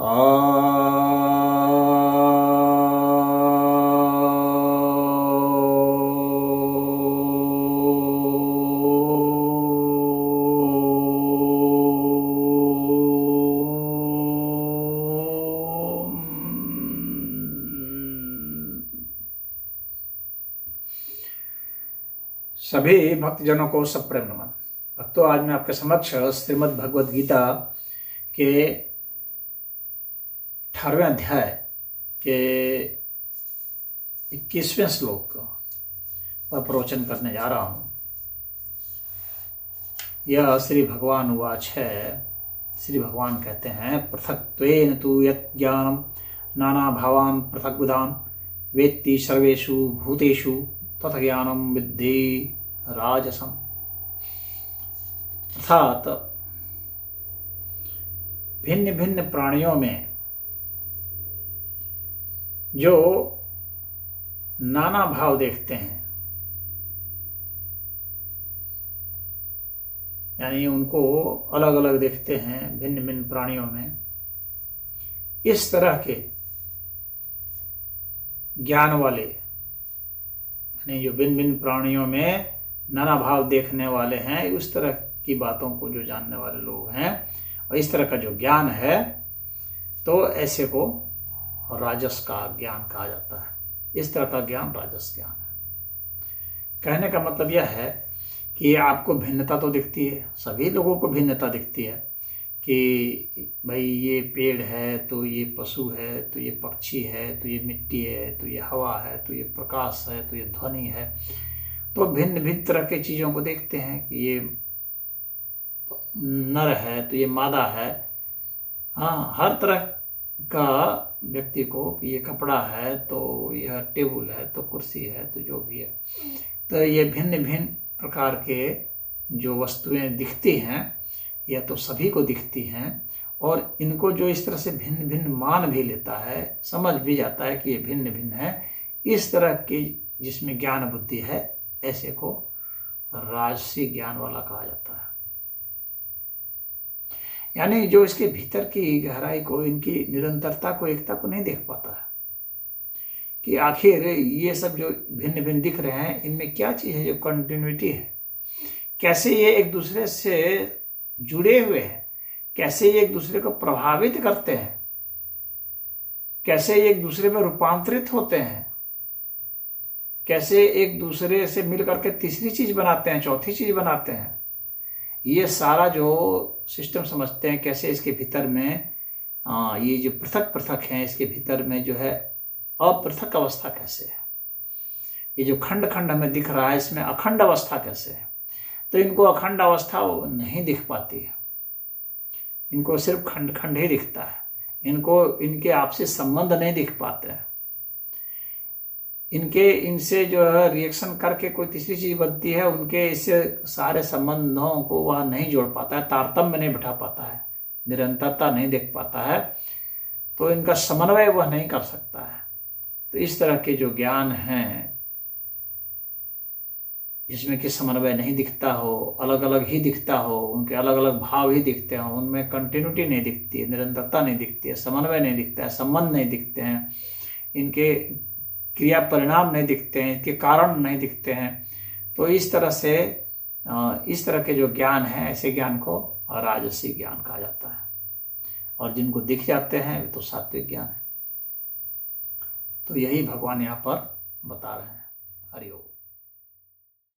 सभी भक्तजनों को सप्रेम नमन। भक्तों, आज मैं आपके समक्ष श्रीमद् भगवद गीता के 18वें अध्याय के 21वें श्लोक पर प्रवचन करने जा रहा हूं। यह श्री भगवान उवाच है। श्री भगवान कहते हैं, पृथक्त्वेन तु यत् ज्ञानम नाना भावान पृथग्विदान वेत्ति सर्वेषु भूतेषु तत् ज्ञानम विद्धि राजसम। अर्थात भिन्न भिन्न प्राणियों में जो नाना भाव देखते हैं, यानी उनको अलग अलग देखते हैं भिन्न भिन्न प्राणियों में, इस तरह के ज्ञान वाले, यानी जो भिन्न भिन्न प्राणियों में नाना भाव देखने वाले हैं, उस तरह की बातों को जो जानने वाले लोग हैं और इस तरह का जो ज्ञान है, तो ऐसे को राजस का ज्ञान कहा जाता है। इस तरह का ज्ञान राजस ज्ञान है। कहने का मतलब यह है कि आपको भिन्नता तो दिखती है, सभी लोगों को भिन्नता दिखती है कि भाई ये पेड़ है तो ये पशु है, तो ये पक्षी है, तो ये मिट्टी है, तो ये हवा है, तो ये प्रकाश है, तो ये ध्वनि है। तो भिन्न भिन्न तरह के चीज़ों को देखते हैं कि ये नर है तो ये मादा है। हाँ, हर तरह का व्यक्ति को कि ये कपड़ा है तो यह टेबल है तो कुर्सी है तो जो भी है, तो ये भिन्न भिन्न प्रकार के जो वस्तुएं दिखती हैं, यह तो सभी को दिखती हैं, और इनको जो इस तरह से भिन्न भिन्न मान भी लेता है, समझ भी जाता है कि ये भिन्न भिन्न है, इस तरह की जिसमें ज्ञान बुद्धि है, ऐसे को राजसी ज्ञान वाला कहा जाता है। यानी जो इसके भीतर की गहराई को, इनकी निरंतरता को, एकता को नहीं देख पाता है कि आखिर ये सब जो भिन्न भिन्न दिख रहे हैं, इनमें क्या चीज है जो कंटिन्यूटी है, कैसे ये एक दूसरे से जुड़े हुए हैं, कैसे ये एक दूसरे को प्रभावित करते हैं, कैसे ये एक दूसरे में रूपांतरित होते हैं, कैसे एक दूसरे से मिल करके तीसरी चीज बनाते हैं, चौथी चीज बनाते हैं। ये सारा जो सिस्टम समझते हैं, कैसे इसके भीतर में ये जो पृथक पृथक हैं, इसके भीतर में जो है अपृथक अवस्था कैसे है, ये जो खंड खंड हमें दिख रहा है, इसमें अखंड अवस्था कैसे है। तो इनको अखंड अवस्था नहीं दिख पाती है, इनको सिर्फ खंड खंड ही दिखता है, इनको इनके आपसी संबंध नहीं दिख पाते हैं, इनसे जो है रिएक्शन करके कोई तीसरी चीज बनती है, उनके इससे सारे संबंधों को वह नहीं जोड़ पाता है, तारतम्य नहीं बिठा पाता है, निरंतरता नहीं देख पाता है, तो इनका समन्वय वह नहीं कर सकता है। तो इस तरह के जो ज्ञान हैं, जिसमें कि समन्वय नहीं दिखता हो, अलग अलग ही दिखता हो, उनके अलग अलग भाव ही दिखते हो, उनमें कंटिन्यूटी नहीं दिखती है, निरंतरता नहीं दिखती है, समन्वय नहीं दिखता है, संबंध नहीं दिखते हैं, इनके क्रिया परिणाम नहीं दिखते हैं, इसके कारण नहीं दिखते हैं। तो इस तरह से इस तरह के जो ज्ञान है, ऐसे ज्ञान को राजसी ज्ञान कहा जाता है, और जिनको दिख जाते हैं वे तो सात्विक ज्ञान है। तो यही भगवान यहाँ पर बता रहे हैं। हरि ओम।